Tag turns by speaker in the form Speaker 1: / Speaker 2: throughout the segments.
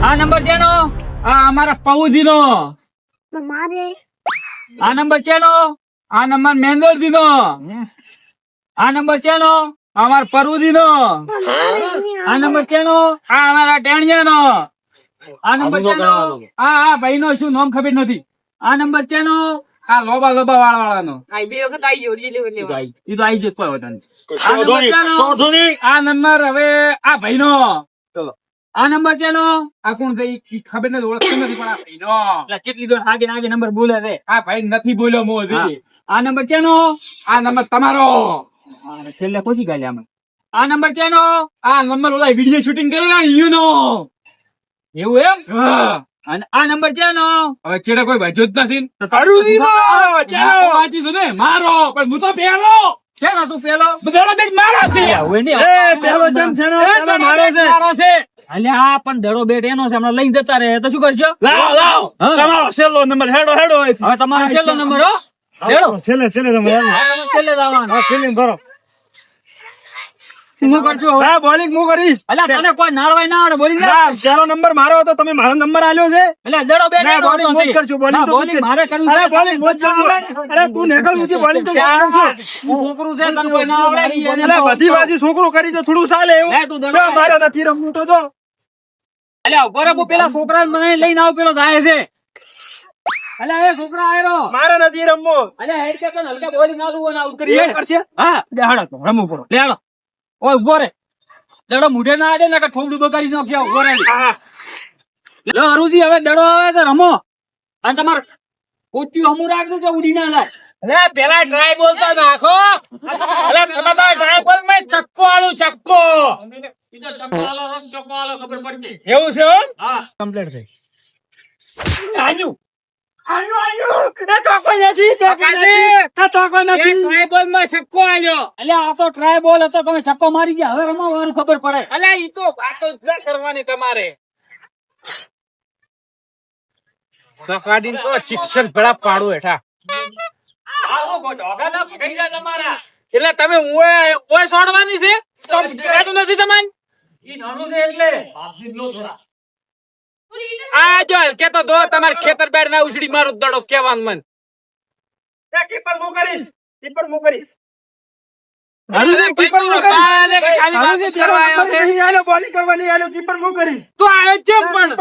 Speaker 1: આ નંબર ચેનો?
Speaker 2: આ અમારા પૌદીનો.
Speaker 3: મારે
Speaker 1: આ નંબર ચેનો?
Speaker 2: આ નંબર મેંદરદીનો.
Speaker 1: આ નંબર ચેનો?
Speaker 2: અમારા પરુદીનો.
Speaker 1: આ નંબર ચેનો?
Speaker 2: આ અમારા ટેણિયાનો.
Speaker 1: આ નંબર ચેનો?
Speaker 2: આ ભાઈનો શું નામ ખબર નથી.
Speaker 1: આ નંબર ચેનો?
Speaker 2: આ લોબા લોબા વાળાનો.
Speaker 1: ઈ તો આઈ જશે કોઈ વાંધો નહીં. આ નંબર ચેનો?
Speaker 2: આ નંબર હવે આ ભાઈનો.
Speaker 1: આ નંબર ચેનો?
Speaker 2: આ કોણ છે ઈ ખબર નથી, ઓળખતો નથી, પણ આ ભાઈનો.
Speaker 1: એટલે કેટલી દોડ આગે આગે નંબર બોલે છે.
Speaker 2: આ ભાઈ નથી બોલ્યો મો હજી.
Speaker 1: આ નંબર ચેનો?
Speaker 2: આ નંબર તમારો.
Speaker 1: છેલ્લે પૂછી ગયા અમે. આ નંબર ચેનો?
Speaker 2: આ નંબર ઓલા વિડીયો શૂટિંગ કરે ને ઈનો.
Speaker 1: એવું એમ?
Speaker 2: હા.
Speaker 1: અને આ નંબર ચેનો?
Speaker 2: હવે ચેડે કોઈ ભાઈજો જ નથી.
Speaker 1: અરુદીનો.
Speaker 2: ચાલો વાંચી છું ને મારો, પણ હું તો પહેલો.
Speaker 1: ચેનો તું પેલો?
Speaker 2: બધા બેટ મારો છે.
Speaker 1: હવે નહીં.
Speaker 2: પહેલો જમ છે ને, પહેલો મારો છે. મારો છે.
Speaker 1: અલ્યા પણ દડો બેટ એનો છે, હમણાં લઈને જતા રહે તો શું કરશો?
Speaker 2: લાવ
Speaker 1: હા.
Speaker 2: તમારો છેલ્લો નંબર હેડો હેડો.
Speaker 1: હવે તમારો છેલ્લો નંબર હો લેડો.
Speaker 2: છેલ્લે તમે
Speaker 1: છેલ્લે જવાનું.
Speaker 2: ફિલ્મ કરો.
Speaker 1: શું કરશો હવે?
Speaker 2: હા, બોલિંગ હું કરીશ.
Speaker 1: અલ્યા તને કોઈ નાળવાય ના આવડે બોલિંગ
Speaker 2: હા, પહેલો નંબર મારો હતો, તમે મારો નંબર આલ્યો છે.
Speaker 1: એટલે દડો બેટ
Speaker 2: ના,
Speaker 1: એનો
Speaker 2: bowling
Speaker 1: હતો
Speaker 2: હું જ
Speaker 1: નથી.
Speaker 2: કરશું, bowling
Speaker 1: ના,
Speaker 2: તો
Speaker 1: bowling મારે કરવું
Speaker 2: અરે
Speaker 1: છે.
Speaker 2: બોલિંગ હું જ કરશું. અરે તું નેકળ ઉધી બોલિંગ તો હું જ કરશું.
Speaker 1: હું છોકરું છે તને કોઈ ના આવડે ઈ એને
Speaker 2: અરે બધી બાજી છોકરો કરી તો થોડું ચાલે એવું.
Speaker 1: લે તું દડો
Speaker 2: મારે નથી રમવું તો જો.
Speaker 1: અલ્યા બરાબર પેલા છોકરા મને લઈને આવ પેલો જાય છે. અલ્યા એ છોકરા આયરો.
Speaker 2: મારે નથી રમવું.
Speaker 1: અલ્યા હેડ કે તને હલકા બોલિંગ આલું અને આઉટ કરી
Speaker 2: એ કરશે.
Speaker 1: હા
Speaker 2: દેહાડો તો રમવું પડો.
Speaker 1: લેડો. ઓય ઉભો રે. દડો મુઢે ના આડે ને કે થોડું બગાડી નાખશે ઉભો રે.
Speaker 2: હા.
Speaker 1: લો અરુજી હવે દડો આવે તો રમો. અને તમાર કોચ્યું હમું રાખજો કે ઉડી ના જાય.
Speaker 2: અરે પેલા ટ્રાય બોલ તો નાખો. અરે તમે તો ટ્રાય બોલ માં ચક્કો આલું ચક્કો.
Speaker 1: ખબર પડતી.
Speaker 2: એવું છે હો?
Speaker 1: હા કમ્પ્લીટ થઈ.
Speaker 2: આજુ એ તો કોઈ નથી, તો કોઈ નથી. આ તો કોઈ નથી.
Speaker 1: ટ્રાય બોલ માં છક્કો આલ્યો. અલ્યા આ તો ટ્રાય બોલ હતો તમે છક્કો મારી ગયા. હવે રમવાનું ખબર પડે.
Speaker 2: અલ્યા ઈ તો વાતો જ ના કરવાની તમારે. તો કાઢીને તો શિક્ષક ભેળા પાડું હેઠા.
Speaker 1: આવો ગો ઢોગા ના પકડી જાય તમારા.
Speaker 2: એટલે તમે ઓય છોડવાની છે તો દેખાતું નથી તમને.
Speaker 1: ઈ નાનું છે એટલે આપજી લો થોડા.
Speaker 2: આ જો હલકે તો દો તમારે ખેતર બેડ ના ઉછડી મારો દડો કેવાનું મન. એ કીપર હું કરીશ, કીપર હું કરીશ. તો આયો છે પણ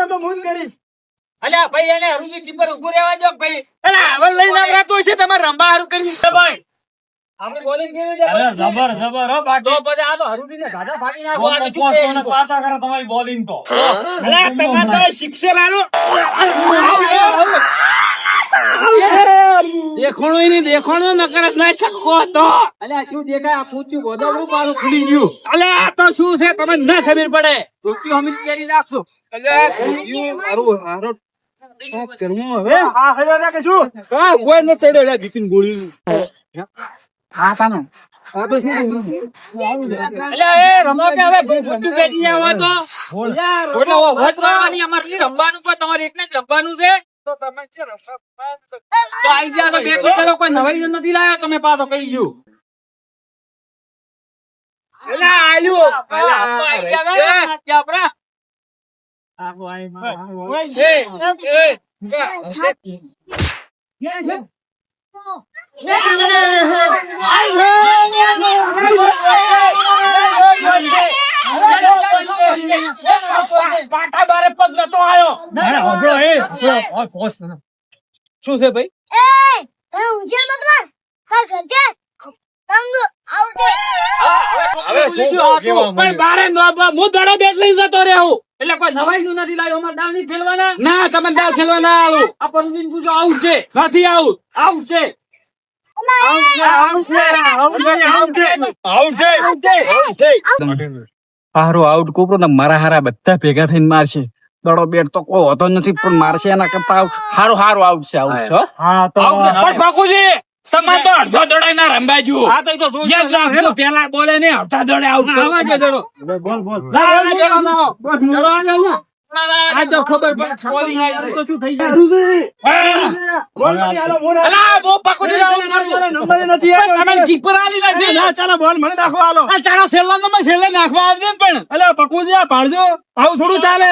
Speaker 1: અલ્યા ભાઈ એને હરુજી ચીપર ઉભું રહેવા જો ભાઈ.
Speaker 2: હવે લઈને આવતો છે તમારે રંબા હારું કરી ભાઈ.
Speaker 1: આપણે બોલિંગ કેવી છે?
Speaker 2: જબર જબર હો બાકી.
Speaker 1: તો પછી આ તો હરુજી ને ગાડા ફાડી નાખો. આ તો શું છે?
Speaker 2: પાતા કરે તમારી બોલિંગ તો. અલા તમે તો શિક્ષક આલો. દેખણો ની દેખણો નકર ના છક્કો તો.
Speaker 1: અલ્યા શું દેખાય આ પૂછ્યું ગોદડું મારું ખુલી ગયું.
Speaker 2: અલા આ તો શું છે તમને ના ખબર પડે.
Speaker 1: ટોપી હમી પહેરી નાખજો.
Speaker 2: અલ્યા થયું મારું હારો કરવું હવે. હા હવે ના કે શું હા કોઈ ન ચડ્યો લે બિપિન ગોળી.
Speaker 1: હા તાનો. આ તો શું અલ્યા એ રમો કે હવે પૂછ્યું બેઠી જાવ તો. યાર રોટલો વટવાની અમારે રમવાનું કોઈ તમારે એકને જ રમવાનું છે.
Speaker 2: તો તમે છે રફા
Speaker 1: તો આઈ જા તો બે બિચારો કોઈ નવાઈ નથી લાવ્યો તમે પાછો કહી ગયો.
Speaker 2: અલા આયુ
Speaker 1: પેલા આપો આઈ ગયા ને ચાપરા.
Speaker 2: પાટા બારે પગ નતો આયો. શું છે ભાઈ? પણ બારે હું દડો બેટ લઈ જતો રહ્યો.
Speaker 1: એટલે કોઈ નવાઈ નથી લાવ્યો અમારે દાવ નહીં ખેલવાના.
Speaker 2: ના તમે દાવ ખેલવા ના આવું.
Speaker 1: આ પરવીન પૂછો આઉટ છે
Speaker 2: નથી આવું.
Speaker 1: આઉટ છે
Speaker 4: હારો આઉટ કોપરો ને મારા હારા બધા ભેગા થઈને મારશે. દડો બેટ તો કોઈ હોતો નથી પણ મારશે એના કરતા હારો હારો આઉટ છે આઉટ છે.
Speaker 2: હા તો પણ બાપુજી તમે તો અડધો દડો ના રંબાજુ.
Speaker 1: આ તો જો
Speaker 2: યસ રાખો પેલા બોલે ને અડધા દડે આઉટ
Speaker 1: આવા છે દડો. દડો આ જાવ. આ તો ખબર પડે બોલિંગ આવી તો શું થઈ જાય.
Speaker 2: અલા બો બાપુજી નંબર નથી આવ્યો. તમે કીપર આલી નથી. ના ચાલો બોલ મને નાખો આલો. આ ચાલો છેલ્લો નંબર છેલ્લે નાખવા આવજો ને પણ. અલા પકુજી આ પાડજો આવું થોડું ચાલે.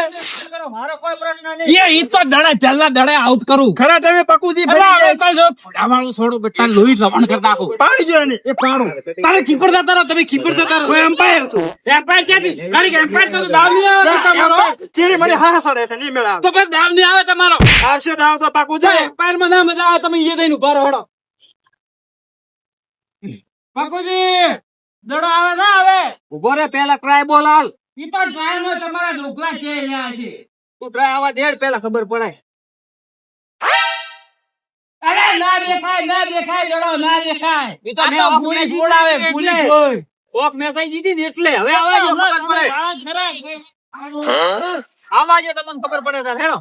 Speaker 1: મારો કોઈ પ્રશ્ન નહીં.
Speaker 4: ઈ તો દડે પહેલા દડે આઉટ કરું.
Speaker 2: ખરા ટાઈમે પકુજી
Speaker 4: અલા, હવે તો જો ફૂડાવાળું છોડો બેટા લોહી લવણ કરી નાખું.
Speaker 2: પાડી જો એને એ પાડો
Speaker 4: તારે કીપર જતા રહો, તમે કીપર જતા રહો.
Speaker 2: હું એમ્પાયર છું
Speaker 4: એમ્પાયર ક્યાંથી? ગાડી એમ્પાયર તો દાવ નહીં આવે તમારો.
Speaker 2: ચીડી મને હા ફરે છે નહીં મેળા
Speaker 4: તો પછી દાવ નહીં આવે તમારો.
Speaker 2: આવશે દાવ તો પાકું જાય
Speaker 4: એમ્પાયર માં ના મજા આવે, તમે એ થઈને ઉભા રહો. હેડો. પકુજી દડો આવે ના આવે?
Speaker 1: ઉભો રે પેલા ટ્રાય બોલ હાલ.
Speaker 4: ઈ તો ટ્રાય માં તમારા ઢોકળા છે અહીંયા છે.
Speaker 1: તું ટ્રાય આવા દે પેલા ખબર પડે.
Speaker 4: અરે ના દેખાય, ના દેખાય દડો, ના દેખાય.
Speaker 1: ઈ તો
Speaker 4: આ
Speaker 1: મેં
Speaker 4: તો
Speaker 1: ઓફ
Speaker 4: ભૂલી
Speaker 1: મેચ
Speaker 4: જ બોલાવે,
Speaker 1: જીતી
Speaker 4: ભૂલી.
Speaker 1: એટલે. ઓફ મેચ આઈ જીતી ને એટલે હવે આવા જો ખબર પડે. આવા જો તમને ખબર પડે તાર હેડો.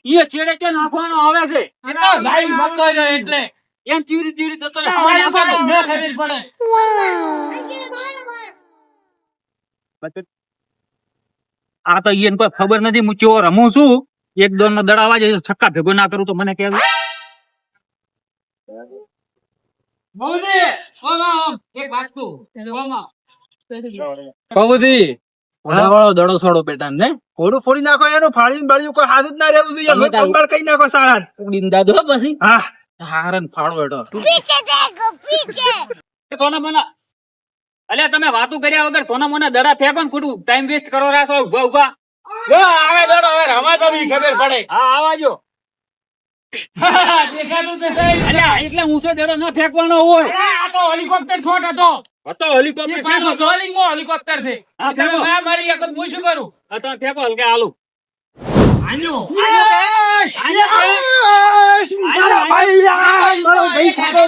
Speaker 1: ઈ ચેડે કે નાખવાનો આવે છે.
Speaker 4: એ તો લાઈવ ભરતો રહ્યો એટલે.
Speaker 1: એમ ચીરી ચીરી જતો રહે.
Speaker 4: અમારે આમાં તો ન ખબર પડે.
Speaker 1: આ તો ઈયન કોઈ ખબર નથી હું ચેવો રમું છું. એક દોડ નો દડાવા જાય છક્કા ભેગો ના કરું તો મને કેવું.
Speaker 4: બહુજી, ઓમાં આમ, એક વાત કહું. ઓમાં.
Speaker 1: પગુજી વાળો દડો છોડો બેટા ને
Speaker 2: ફોડું ફોડી નાખો એનું ફાડીને બાળ્યું કોઈ હાથ જ ના રહેવું જોઈએ
Speaker 1: તમે તાર-
Speaker 2: કંબાળ કઈ નાખો સાળા
Speaker 1: ઉડીને દાદો હો પછી
Speaker 2: હા
Speaker 1: હારન ફાડો બેટો
Speaker 3: पीछे देखो पीछे
Speaker 1: સોના મોના અલ્યા તમે વાતું કર્યા વગર સોના મોના દડા ફેંકો ને ખોટું ટાઈમ વેસ્ટ કરો રાખો ઉભા ઉભા.
Speaker 2: જો આવે દડો હવે રમા તો બી ખબર પડે
Speaker 1: હા આવાજો.
Speaker 4: દેખાતું તો નહીં.
Speaker 1: અલ્યા એટલે ઊંચો દડો ન ફેંકવાનો હોય.
Speaker 4: અરે, આ તો હેલિકોપ્ટર શોટ હતો.
Speaker 1: હતો હેલિકોપ્ટર
Speaker 4: એ પાછો ડોલિંગો હેલિકોપ્ટર છે.
Speaker 1: હા,
Speaker 4: એટલે
Speaker 1: ફેંકો.
Speaker 4: મેં મારી એક જ હું શું કરું?
Speaker 1: હા, તમે ફેંકો હલકે આલુ.
Speaker 4: આન્યો.
Speaker 2: મારો ભાઈ મારો ભાઈ છાડો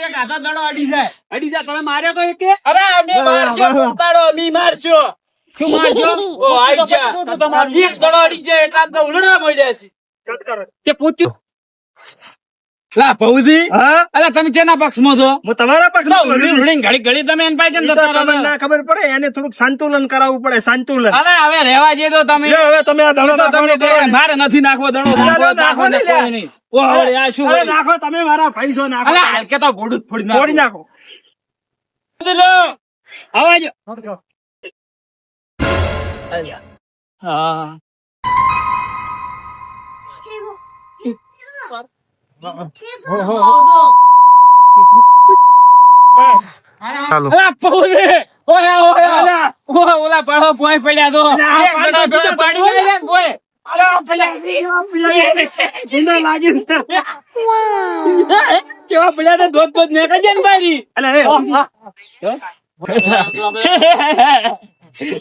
Speaker 4: એક હાથો દડો અડી જાય.
Speaker 1: અડી જા તમે માર્યો તો એક કે
Speaker 4: અરે, અમે મારશો, ઉતારો, અમે મારશો.
Speaker 1: શું મારજો
Speaker 4: ઓ, આઈ જા. એક દડો અડી જાય એટલે આમ તો ઉલળવા મળ્યા છે.
Speaker 1: તે પૂછ્યું
Speaker 4: લા, ભૌજી.
Speaker 2: હા
Speaker 4: અલા, તમે શેના પક્ષમાં છો?
Speaker 2: હું તમારા
Speaker 4: તો
Speaker 2: પક્ષમાં
Speaker 4: ઉલળી ઉલળીને ઘડી ઘડી તમે એને પાસે કેમ જતા રહો છો?
Speaker 2: ના ખબર પડે એને થોડુંક સંતુલન કરાવવું પડે સંતુલન
Speaker 4: અરે, હવે રહેવા દે તો તમે.
Speaker 2: લ્યો, હવે તમે આ દડો
Speaker 4: તો તમે
Speaker 2: નાખવાનો કરો ને.
Speaker 4: મારે નથી નાખવો દડો.
Speaker 2: અરે,
Speaker 4: નાખવો,
Speaker 2: નાખો ને
Speaker 4: નાખો,
Speaker 2: લ્યા.
Speaker 4: કોઈ નહીં. ઓ, હવે આ શું
Speaker 2: અરે
Speaker 4: હોય?
Speaker 2: નાખો તમે મારા ભાઈ છો નાખો
Speaker 4: અલા, હલકે તો ઘોડું જ ફોડી
Speaker 2: ફોડી નાખો
Speaker 1: આવાજો. હા
Speaker 4: અલા, ભૌજી. ઓય, ઓય,
Speaker 2: અલા.
Speaker 4: ઓય, ઓલા પાડો પોય પડ્યા તો.
Speaker 2: અલા,
Speaker 4: એક
Speaker 2: પાડી
Speaker 4: દડો
Speaker 2: દીધો,
Speaker 4: પાડી
Speaker 2: પાડી
Speaker 4: જાય ને પોય.
Speaker 2: ઝીંડા લાગી
Speaker 4: કેવા પડ્યા તો ધોધ ધોધ નીકળે છે ને બારી.
Speaker 2: અલા એ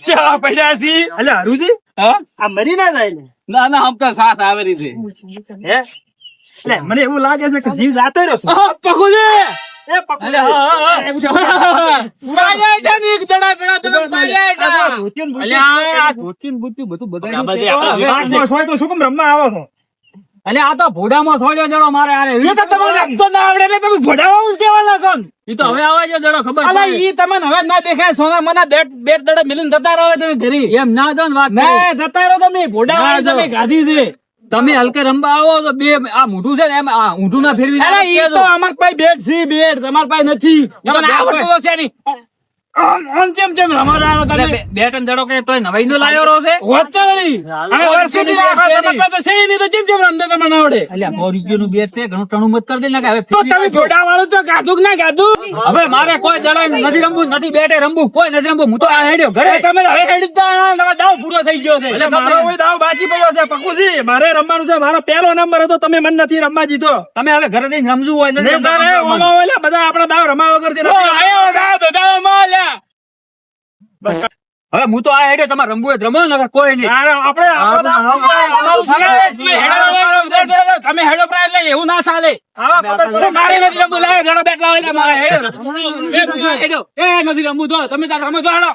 Speaker 4: કેવા પડ્યા છે?
Speaker 2: અલા હરુજી
Speaker 4: હા?
Speaker 2: આ મરી ના જાય ને
Speaker 4: ના ના આમ તો સાસ આવે છે.
Speaker 2: હે એટલે મને એવું લાગે છે કે જીવ જાતો રહ્યો છે
Speaker 4: પકુજી.
Speaker 2: એ પકડો.
Speaker 4: પાડ્યા છે ને એક દડા પેલા તમે પાડ્યા છે.
Speaker 2: આ ધોતિયું ને
Speaker 1: અલ્યા આ ધોતીન બુત્તી બધું બધાયનું છે.
Speaker 2: વાઘમાં હોય તો શું કેમ રમવા આવો છો
Speaker 1: અલ્યા આ તો ભોડામાં છોડ્યો દડો મારે હારે.
Speaker 4: એ તો તમને રમતો ના આવડે એટલે તમે ઘોડાવાળું જ કહેવાના છો ને.
Speaker 1: ઈ તો હવે આવાજો દડો ખબર
Speaker 4: અલા,
Speaker 1: પડે.
Speaker 4: ઈ તમને હવે ના દેખાય. સોના મના બે દડા મિલીને જતા રહો તમે ઘરે.
Speaker 1: એમ ના જો ને વાત કરો.
Speaker 4: ના, જતા રહો તમે. ઘોડાવાળી
Speaker 1: ના,
Speaker 4: તમે
Speaker 1: જો.
Speaker 4: ગાધી છે.
Speaker 1: તમે હલકે રમવા આવો તો બે આ મોઢું છે ને એમ આ ઊંધું ના ફેરવી
Speaker 4: અરે, ઈ તો અમાર પાસે બેટ છે, બેટ. તમાર પાસે નથી. તમને
Speaker 1: બેટ
Speaker 4: આવડતું તો છે નહીં. આમ ચેમ રમાડવાનો તમે?
Speaker 1: બેટ અને દડો કે તોય નવાઈ નો લાયો રહો છે.
Speaker 4: હોત તો નહીં. હવે વર્ષોથી રાખો. તમાર પાસે તો છે નહીં તો ચેમ રમતા તમને આવડે?
Speaker 1: અલ્યા 100 રૂપિયાનું બેટ છે ઘણું ટણું મત કરી દે ને કે હવે
Speaker 4: તો તમે
Speaker 1: ફેરવી
Speaker 4: ઘોડાવાળું તો ગાધું કે ના ગાધું?
Speaker 1: હવે મારે કોઈ દડો નથી રમવું નથી બેટે રમવું કોઈ નથી રમવું હું તો આ હેડ્યો ઘરે.
Speaker 4: અરે, તમે હવે હેડી જ જાઓ. તમારો દાવ પૂરો થઈ ગયો છે.
Speaker 1: એટલે
Speaker 2: મારો કોઈ દાવ બાજી પડ્યો છે પકુજી મારે રમવાનું છે મારો પહેલો નંબર હતો તમે મને નથી રમવા દીધો
Speaker 1: તમે હવે ઘરે જઈને રમવું હોય નથી
Speaker 2: નહીં તારે
Speaker 1: રમવું.
Speaker 2: ઓલો ઓલા બધા આપણા દાવ રમવા વગર
Speaker 4: ઓ, આયો દાવ બધા માલ્યા.
Speaker 1: હવે હું તો આ હેડ્યો તમારે રમવું હોય તો રમો ને કોઈ નહીં.
Speaker 2: આપણે આપણો દાવ
Speaker 4: તમે હેડો પ્રાય એટલે એવું ના ચાલે.
Speaker 2: હા ખબર પડે
Speaker 4: મારે નથી રમવું. લાવે ઘણો બેટ લાવે એટલે મારે હેડો. એ નથી રમવું તો તમે તાર રમો તો હેડો.